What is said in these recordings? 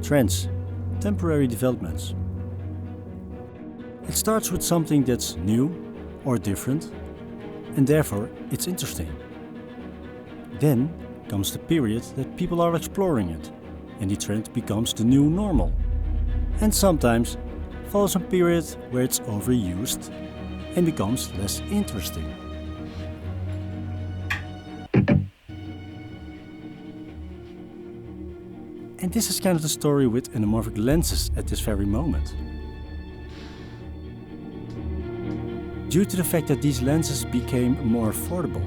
trends, temporary developments. It starts with something that's new or different, and therefore it's interesting. Then comes the period that people are exploring it, and the trend becomes the new normal. And sometimes follows a period where it's overused and becomes less interesting. And this is kind of the story with anamorphic lenses at this very moment. Due to the fact that these lenses became more affordable,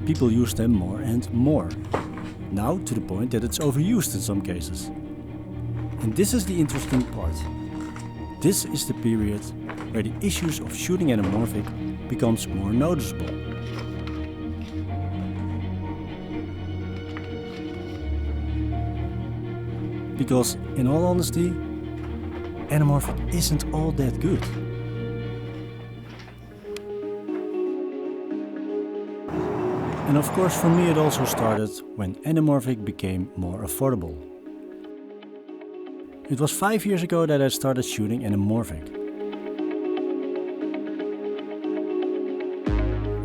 people use them more and more. Now to the point that it's overused in some cases. And this is the interesting part. This is the period where the issues of shooting anamorphic becomes more noticeable. Because in all honesty, anamorphic isn't all that good. And of course for me it also started when anamorphic became more affordable. It was 5 years ago that I started shooting anamorphic.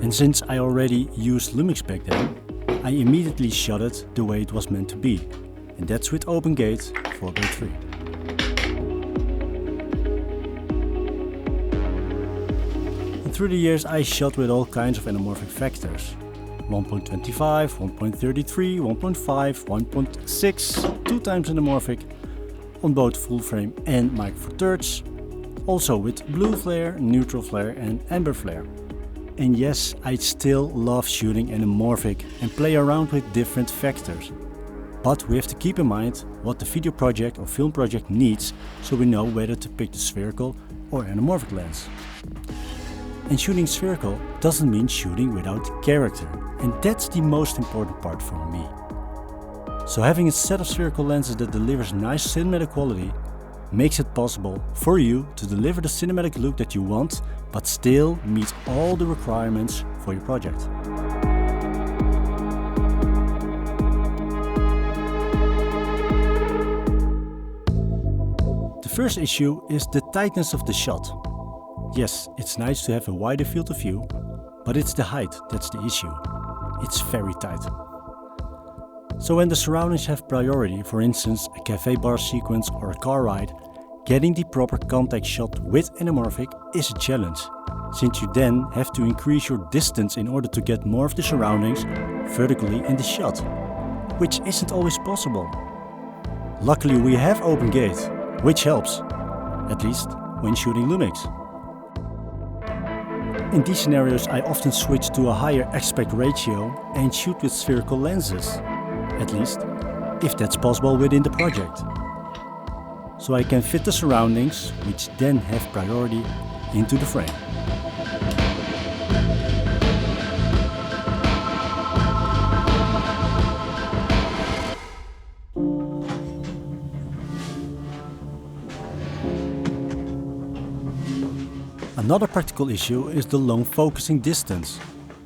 And since I already used Lumix back then, I immediately shot it the way it was meant to be. And that's with open gate 4x3. And through the years I shot with all kinds of anamorphic factors. 1.25, 1.33, 1.5, 1.6, 2 times anamorphic on both full frame and micro four thirds. Also with blue flare, neutral flare and amber flare. And yes, I still love shooting anamorphic and play around with different factors. But we have to keep in mind what the video project or film project needs, so we know whether to pick the spherical or anamorphic lens. And shooting spherical doesn't mean shooting without character, and that's the most important part for me. So having a set of spherical lenses that delivers nice cinematic quality makes it possible for you to deliver the cinematic look that you want, but still meet all the requirements for your project. The first issue is the tightness of the shot. Yes, it's nice to have a wider field of view, but it's the height that's the issue. It's very tight. So when the surroundings have priority, for instance a cafe bar sequence or a car ride, getting the proper contact shot with anamorphic is a challenge, since you then have to increase your distance in order to get more of the surroundings vertically in the shot, which isn't always possible. Luckily we have open gate, which helps, at least when shooting Lumix. In these scenarios I often switch to a higher aspect ratio and shoot with spherical lenses, at least if that's possible within the project. So I can fit the surroundings, which then have priority, into the frame. Another practical issue is the long focusing distance,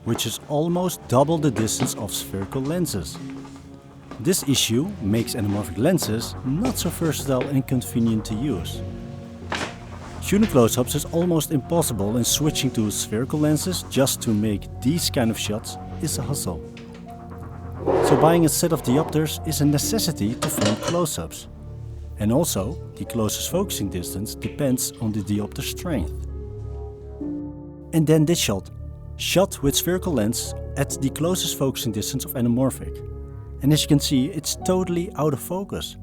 which is almost double the distance of spherical lenses. This issue makes anamorphic lenses not so versatile and convenient to use. Shooting close-ups is almost impossible, and switching to spherical lenses just to make these kind of shots is a hassle. So buying a set of diopters is a necessity to film close-ups. And also, the closest focusing distance depends on the diopter strength. And then this shot with spherical lens at the closest focusing distance of anamorphic. And as you can see, it's totally out of focus.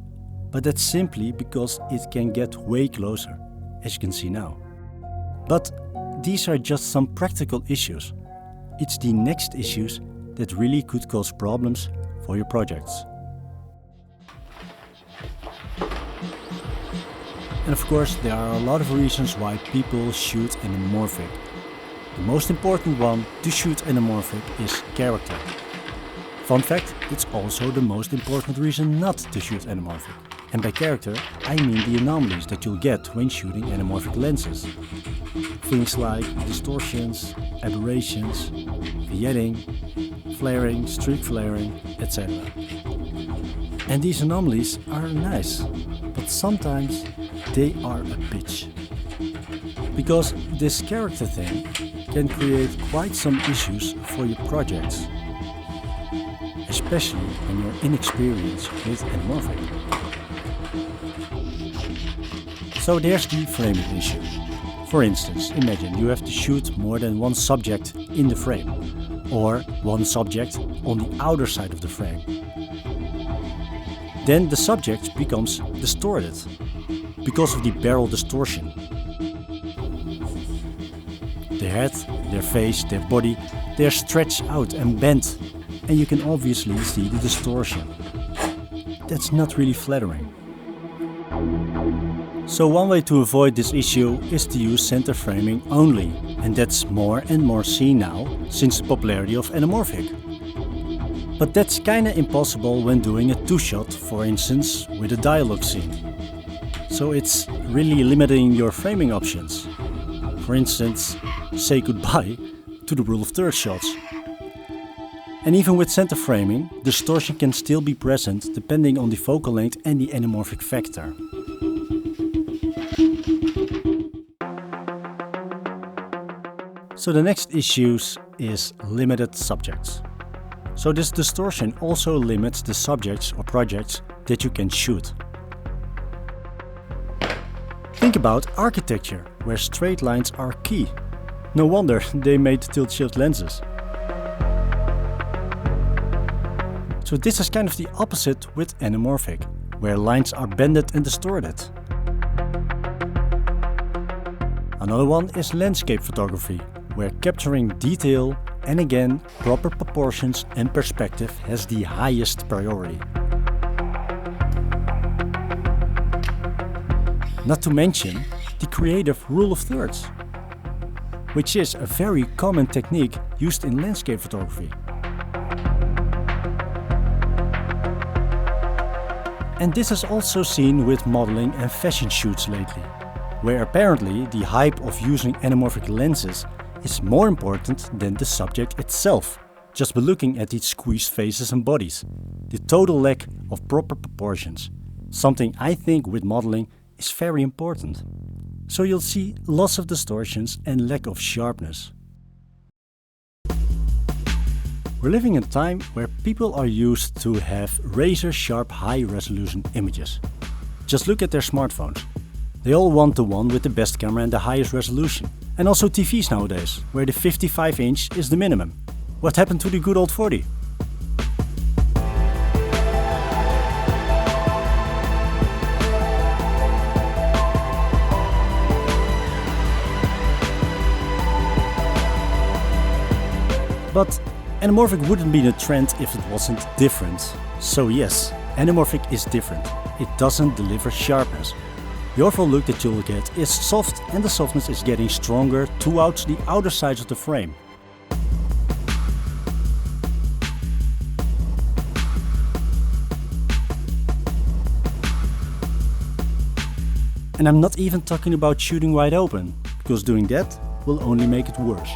But that's simply because it can get way closer, as you can see now. But these are just some practical issues. It's the next issues that really could cause problems for your projects. And of course, there are a lot of reasons why people shoot anamorphic. The most important one to shoot anamorphic is character. Fun fact, it's also the most important reason not to shoot anamorphic. And by character, I mean the anomalies that you'll get when shooting anamorphic lenses. Things like distortions, aberrations, vignetting, flaring, streak flaring, etc. And these anomalies are nice, but sometimes they are a bitch. Because this character thing can create quite some issues for your projects, especially when you're inexperienced with anamorphic. So there's the framing issue. For instance, imagine you have to shoot more than one subject in the frame, or one subject on the outer side of the frame. Then the subject becomes distorted because of the barrel distortion. Their head, their face, their body, they are stretched out and bent, and you can obviously see the distortion. That's not really flattering. So one way to avoid this issue is to use center framing only, and that's more and more seen now since the popularity of anamorphic. But that's kinda impossible when doing a two-shot, for instance, with a dialogue scene. So it's really limiting your framing options. For instance, say goodbye to the rule of thirds shots. And even with center framing, distortion can still be present depending on the focal length and the anamorphic factor. So the next issue is limited subjects. So this distortion also limits the subjects or projects that you can shoot. Think about architecture, where straight lines are key. No wonder they made tilt-shift lenses. So this is kind of the opposite with anamorphic, where lines are bended and distorted. Another one is landscape photography, where capturing detail and again proper proportions and perspective has the highest priority. Not to mention the creative rule of thirds, which is a very common technique used in landscape photography. And this is also seen with modeling and fashion shoots lately, where apparently the hype of using anamorphic lenses is more important than the subject itself, just by looking at its squeezed faces and bodies. The total lack of proper proportions, something I think with modeling is very important. So you'll see lots of distortions and lack of sharpness. We're living in a time where people are used to have razor-sharp high-resolution images. Just look at their smartphones. They all want the one with the best camera and the highest resolution. And also TVs nowadays, where the 55-inch is the minimum. What happened to the good old 40? But anamorphic wouldn't be the trend if it wasn't different. So yes, anamorphic is different. It doesn't deliver sharpness. The overall look that you'll get is soft, and the softness is getting stronger throughout the outer sides of the frame. And I'm not even talking about shooting wide open, because doing that will only make it worse.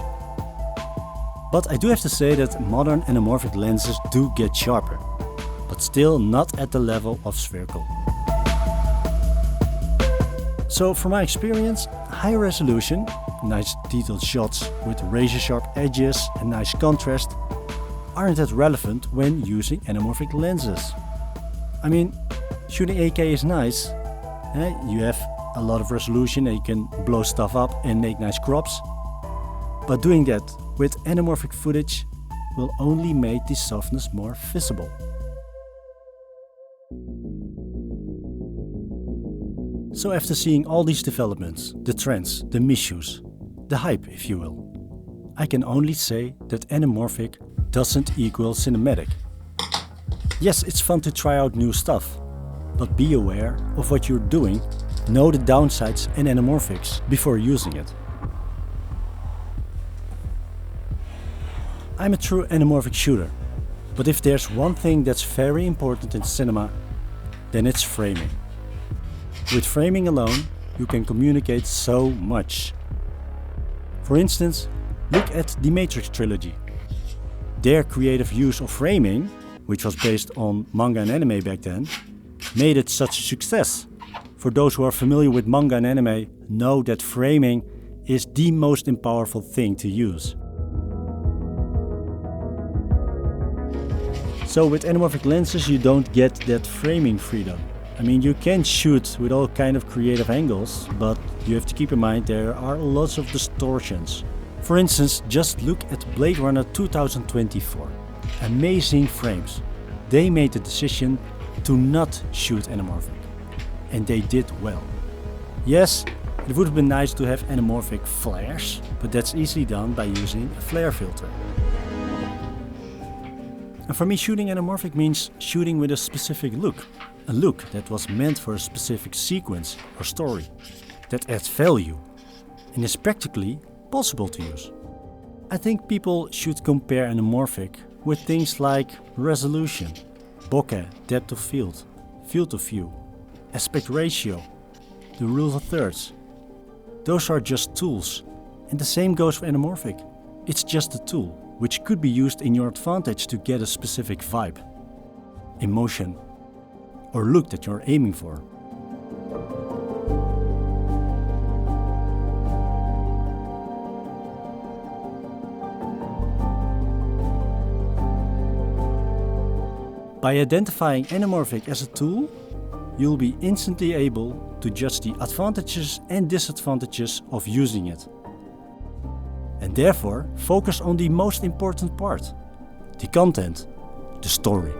But I do have to say that modern anamorphic lenses do get sharper, but still not at the level of spherical. So from my experience, high resolution, nice detailed shots with razor sharp edges and nice contrast aren't that relevant when using anamorphic lenses. I mean, shooting 8K is nice, you have a lot of resolution and you can blow stuff up and make nice crops. But doing that with anamorphic footage will only make the softness more visible. So after seeing all these developments, the trends, the misuse, the hype if you will, I can only say that anamorphic doesn't equal cinematic. Yes, it's fun to try out new stuff, but be aware of what you're doing, know the downsides and anamorphics before using it. I'm a true anamorphic shooter, but if there's one thing that's very important in cinema, then it's framing. With framing alone, you can communicate so much. For instance, look at the Matrix trilogy. Their creative use of framing, which was based on manga and anime back then, made it such a success. For those who are familiar with manga and anime, know that framing is the most powerful thing to use. So with anamorphic lenses you don't get that framing freedom. I mean, you can shoot with all kind of creative angles, but you have to keep in mind there are lots of distortions. For instance, just look at Blade Runner 2024. Amazing frames. They made the decision to not shoot anamorphic. And they did well. Yes, it would have been nice to have anamorphic flares, but that's easily done by using a flare filter. And for me, shooting anamorphic means shooting with a specific look. A look that was meant for a specific sequence or story. That adds value and is practically possible to use. I think people should compare anamorphic with things like resolution, bokeh, depth of field of view, aspect ratio, the rule of thirds. Those are just tools, and the same goes for anamorphic. It's just a tool, which could be used in your advantage to get a specific vibe, emotion, or look that you're aiming for. By identifying anamorphic as a tool, you'll be instantly able to judge the advantages and disadvantages of using it. And therefore, focus on the most important part, the content, the story.